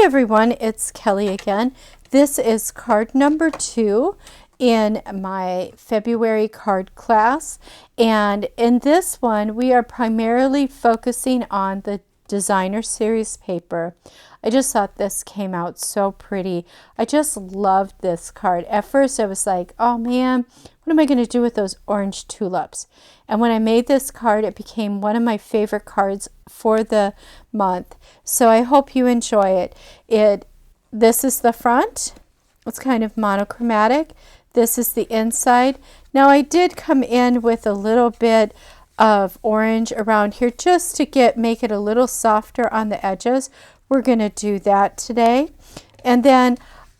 everyone, it's Kelly again. This is card number 2 in my February card class, and in this one we are primarily focusing on the designer series paper. I just thought this came out so pretty. I just loved this card. At first I was like, oh man, what am I going to do with those orange tulips? And when I made this card, it became one of my favorite cards for the month. So I hope you enjoy it. This is the front. It's kind of monochromatic. This is the inside. Now I did come in with a little bit of orange around here just to make it a little softer on the edges. We're going to do that today. And then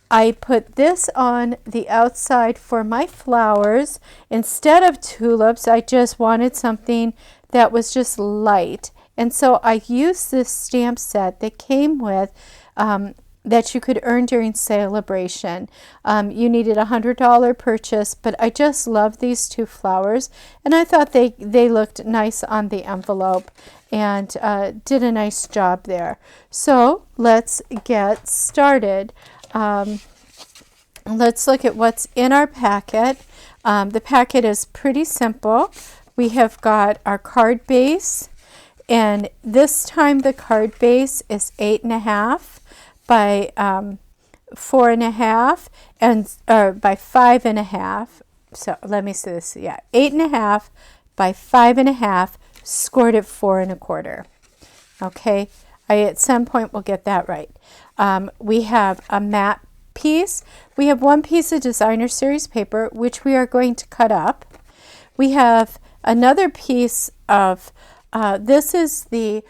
I put this on the outside for my flowers. Instead of tulips, I just wanted something that was just light. And so I used this stamp set that came with that you could earn during celebration. You needed a $100 purchase, but I just love these two flowers, and I thought they looked nice on the envelope and did a nice job there. So let's get started. Let's look at what's in our packet. The packet is pretty simple. We have got our card base, and this time the card base is 8.5 by 4.5 and by 5.5. So let me see this. Yeah, 8.5 by 5.5, scored at 4 1/4. Okay, at some point we'll get that right. We have a matte piece. We have one piece of designer series paper which we are going to cut up. We have another piece of this is the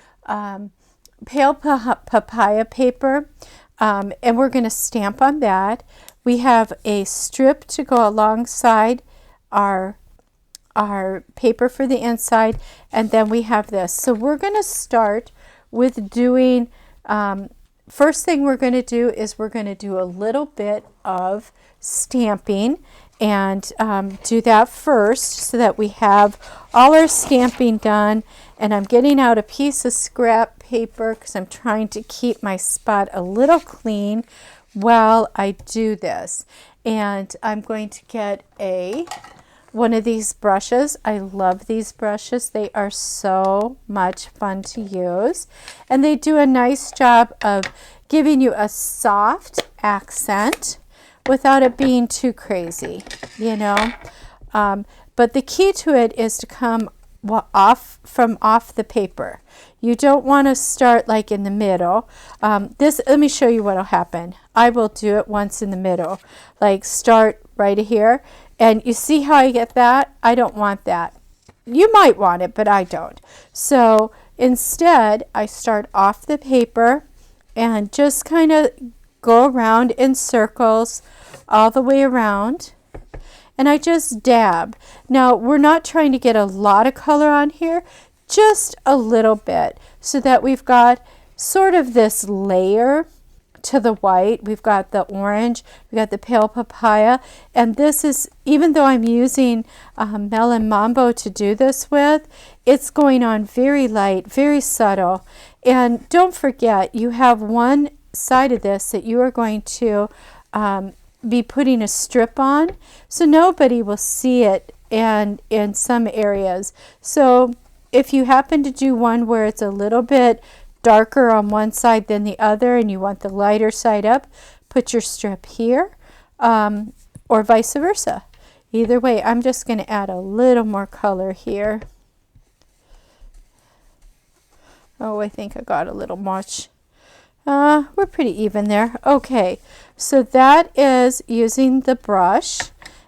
pale papaya paper, and we're going to stamp on that. We have a strip to go alongside our paper for the inside, and then we have this. So we're going to start with doing first thing we're going to do is we're going to do a little bit of stamping, and do that first so that we have all our stamping done. And I'm getting out a piece of scrap paper because I'm trying to keep my spot a little clean while I do this. And I'm going to get one of these brushes. I love these brushes. They are so much fun to use, and they do a nice job of giving you a soft accent without it being too crazy, you know. But the key to it is to come off the paper. You don't want to start like in the middle. Let me show you what will happen. I will do it once in the middle, like start right here, and you see how I get that? I don't want that. You might want it, but I don't. So instead I start off the paper and just kind of go around in circles all the way around, and I just dab. Now we're not trying to get a lot of color on here, just a little bit, so that we've got sort of this layer to the white. We've got the orange, we've got the pale papaya, and this is, even though I'm using Melon Mambo to do this with, it's going on very light, very subtle. And don't forget, you have one side of this that you are going to be putting a strip on, so nobody will see it, and in some areas. So if you happen to do one where it's a little bit darker on one side than the other and you want the lighter side up, put your strip here, or vice versa. Either way, I'm just going to add a little more color here. Oh, I think I got a little much. We're pretty even there. Okay, so that is using the brush,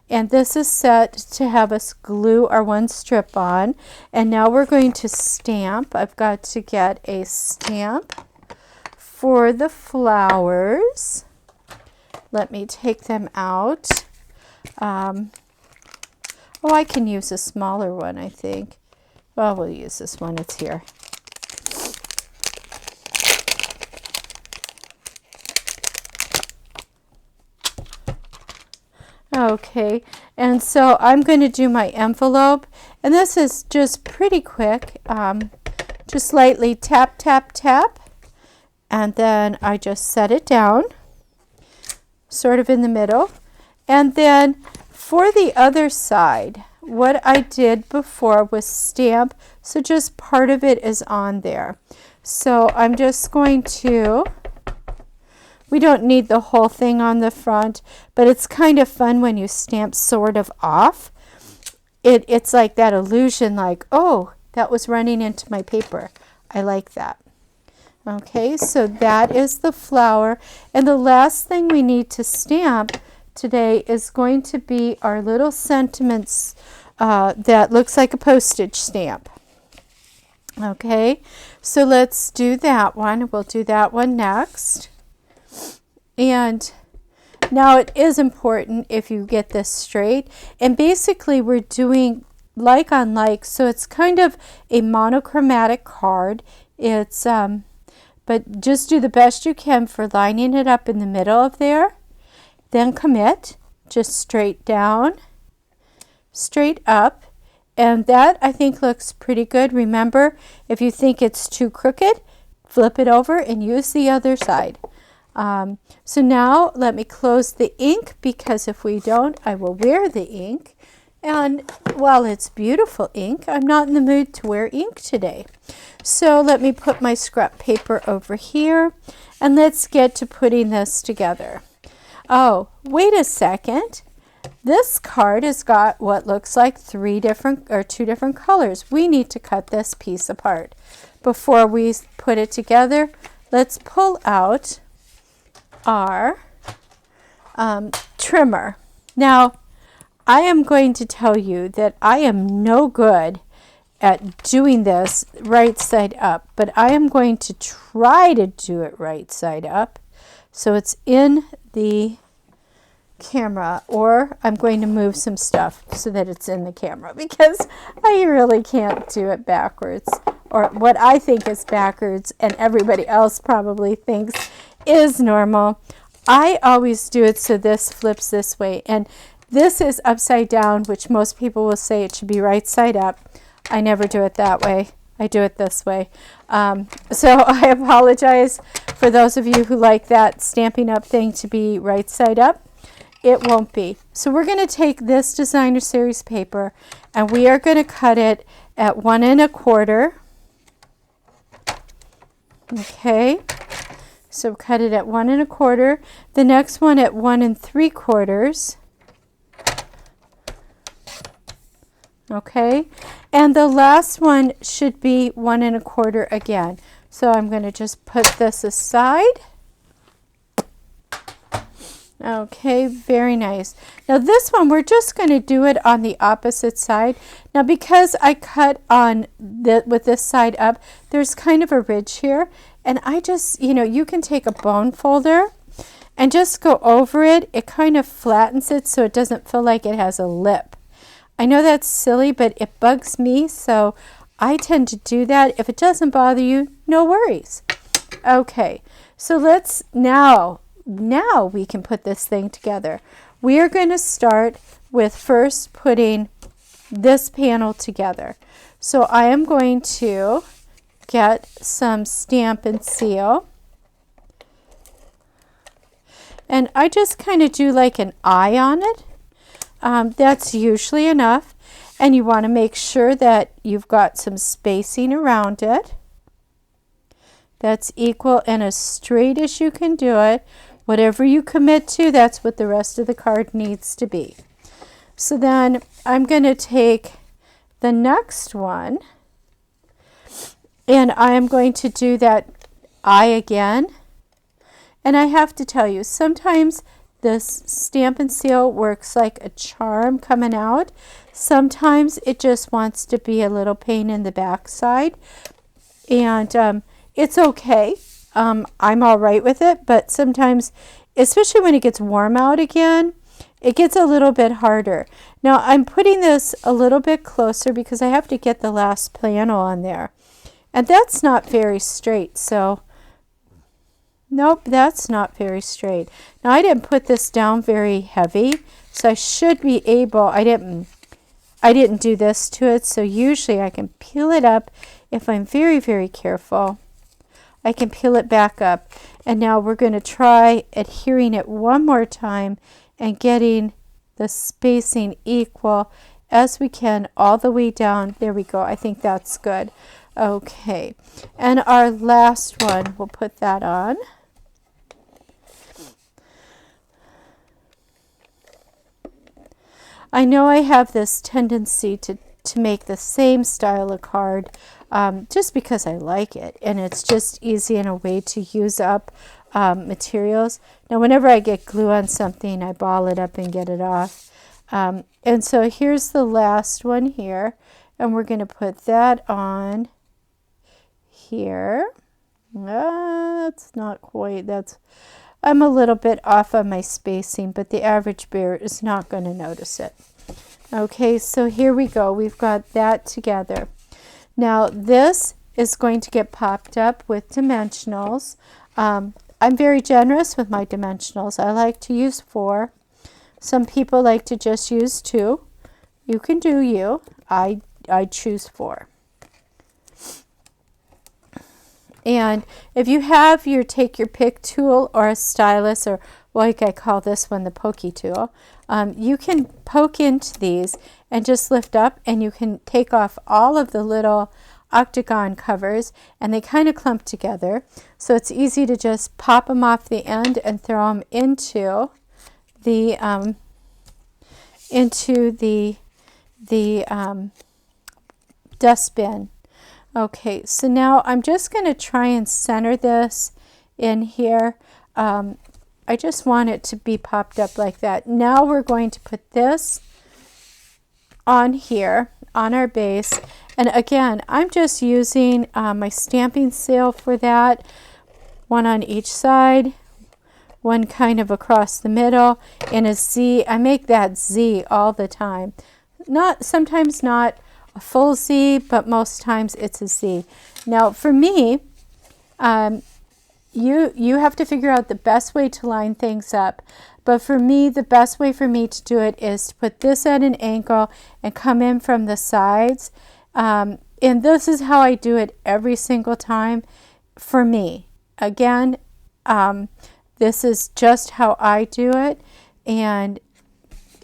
and this is set to have us glue our one strip on. And now we're going to stamp. I've got to get a stamp for the flowers. Let me take them out. Oh, I can use a smaller one, I think. Well, we'll use this one. It's here. Okay, and so I'm going to do my envelope, and this is just pretty quick. Just lightly tap, tap, tap, And then I just set it down, sort of in the middle. And then for the other side, what I did before was stamp, so just part of it is on there. So I'm just going to, we don't need the whole thing on the front, but it's kind of fun when you stamp sort of off. It's like that illusion, like, oh, that was running into my paper. I like that. Okay, so that is the flower. And the last thing we need to stamp today is going to be our little sentiments that looks like a postage stamp. Okay, so let's do that one. We'll do that one next. And now it is important if you get this straight. And basically we're doing like on like, so it's kind of a monochromatic card. It's but just do the best you can for lining it up in the middle of there. Then commit, just straight down, straight up. And that I think looks pretty good. Remember, if you think it's too crooked, flip it over and use the other side. So now let me close the ink, because if we don't, I will wear the ink. And while it's beautiful ink, I'm not in the mood to wear ink today. So let me put my scrap paper over here, and let's get to putting this together. Oh, wait a second. This card has got what looks like two different colors. We need to cut this piece apart. Before we put it together, let's pull out our trimmer. Now, I am going to tell you that I am no good at doing this right side up, but I am going to try to do it right side up so it's in the camera, or I'm going to move some stuff so that it's in the camera, because I really can't do it backwards, or what I think is backwards and everybody else probably thinks is normal. I always do it so this flips this way, and this is upside down, which most people will say it should be right side up. I never do it that way. I do it this way. So I apologize for those of you who like that Stampin' Up thing to be right side up. It won't be. So we're going to take this designer series paper, and we are going to cut it at 1 1/4. Okay. So cut it at 1 1/4. The next one at 1 3/4. Okay, and the last one should be 1 1/4 again. So I'm going to just put this aside. Okay, very nice. Now this one, we're just going to do it on the opposite side. Now because I cut on with this side up, there's kind of a ridge here, and I just, you can take a bone folder and just go over it. It kind of flattens it so it doesn't feel like it has a lip. I know that's silly, but it bugs me, so I tend to do that. If it doesn't bother you, no worries. Okay, so let's now we can put this thing together. We are going to start with first putting this panel together. So I am going to get some Stampin' Seal, and I just kind of do like an eye on it. That's usually enough, and you want to make sure that you've got some spacing around it that's equal and as straight as you can do it. Whatever you commit to, that's what the rest of the card needs to be. So then I'm going to take the next one, and I am going to do that eye again. And I have to tell you, sometimes this Stampin' Seal works like a charm coming out. Sometimes it just wants to be a little pain in the backside, and it's okay. I'm all right with it, but sometimes, especially when it gets warm out again, it gets a little bit harder. Now I'm putting this a little bit closer because I have to get the last panel on there, and that's not very straight. So nope, that's not very straight. Now I didn't put this down very heavy, so I should be able, I didn't do this to it, so usually I can peel it up if I'm very, very careful. I can peel it back up. And now we're going to try adhering it one more time and getting the spacing equal as we can all the way down. There we go. I think that's good. Okay. And our last one, we'll put that on. I know I have this tendency to make the same style of card just because I like it, and it's just easy in a way to use up materials. Now whenever I get glue on something, I ball it up and get it off. And so here's the last one here, and we're going to put that on here. That's not quite, I'm a little bit off on my spacing, but the average bear is not going to notice it. Okay, so here we go. We've got that together. Now this is going to get popped up with dimensionals. I'm very generous with my dimensionals. I like to use 4. Some people like to just use 2. You can do you. I choose 4. And if you have your take your pick tool or a stylus, or like I call this one the pokey tool, you can poke into these and just lift up, and you can take off all of the little octagon covers, and they kind of clump together. So it's easy to just pop them off the end and throw them into the dustbin. Okay, so now I'm just going to try and center this in here. I just want it to be popped up like that. Now we're going to put this on here on our base, and again I'm just using my stamping seal for that. One on each side, one kind of across the middle, and a Z. I make that Z all the time. Sometimes not a full Z, but most times it's a Z. Now for me, you have to figure out the best way to line things up. But for me, the best way for me to do it is to put this at an angle and come in from the sides. And this is how I do it every single time for me. Again, this is just how I do it. And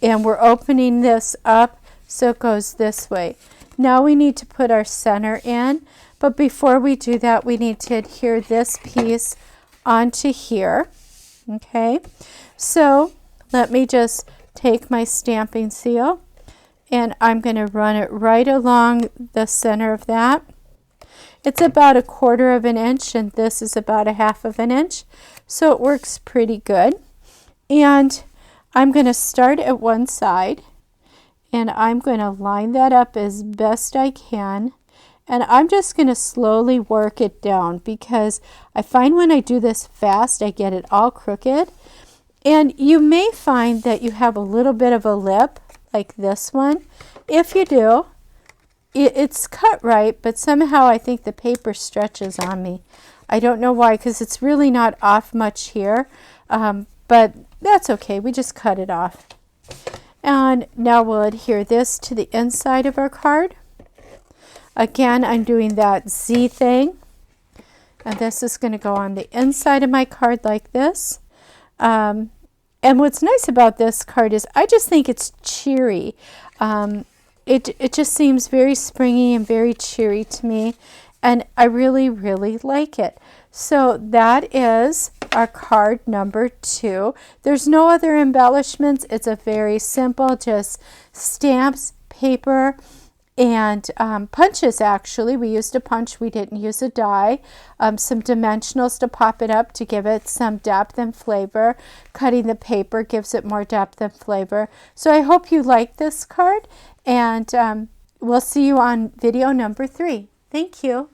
we're opening this up so it goes this way. Now we need to put our center in. But before we do that, we need to adhere this piece onto here. Okay, so let me just take my stamping seal, and I'm going to run it right along the center of that. It's about 1/4 of an inch, and this is about 1/2 of an inch, so it works pretty good. And I'm going to start at one side, and I'm going to line that up as best I can. And I'm just going to slowly work it down, because I find when I do this fast, I get it all crooked. And you may find that you have a little bit of a lip, like this one. If you do, it's cut right, but somehow I think the paper stretches on me. I don't know why, because it's really not off much here. But that's okay. We just cut it off. And now we'll adhere this to the inside of our card. Again, I'm doing that Z thing, and this is going to go on the inside of my card like this. And what's nice about this card is I just think it's cheery. It just seems very springy and very cheery to me, and I really, really like it. So that is our card number 2. There's no other embellishments. It's a very simple, just stamps, paper, and punches. Actually, we used a punch, we didn't use a die. Some dimensionals to pop it up to give it some depth and flavor. Cutting the paper gives it more depth and flavor. So I hope you like this card, and we'll see you on video number 3. Thank you.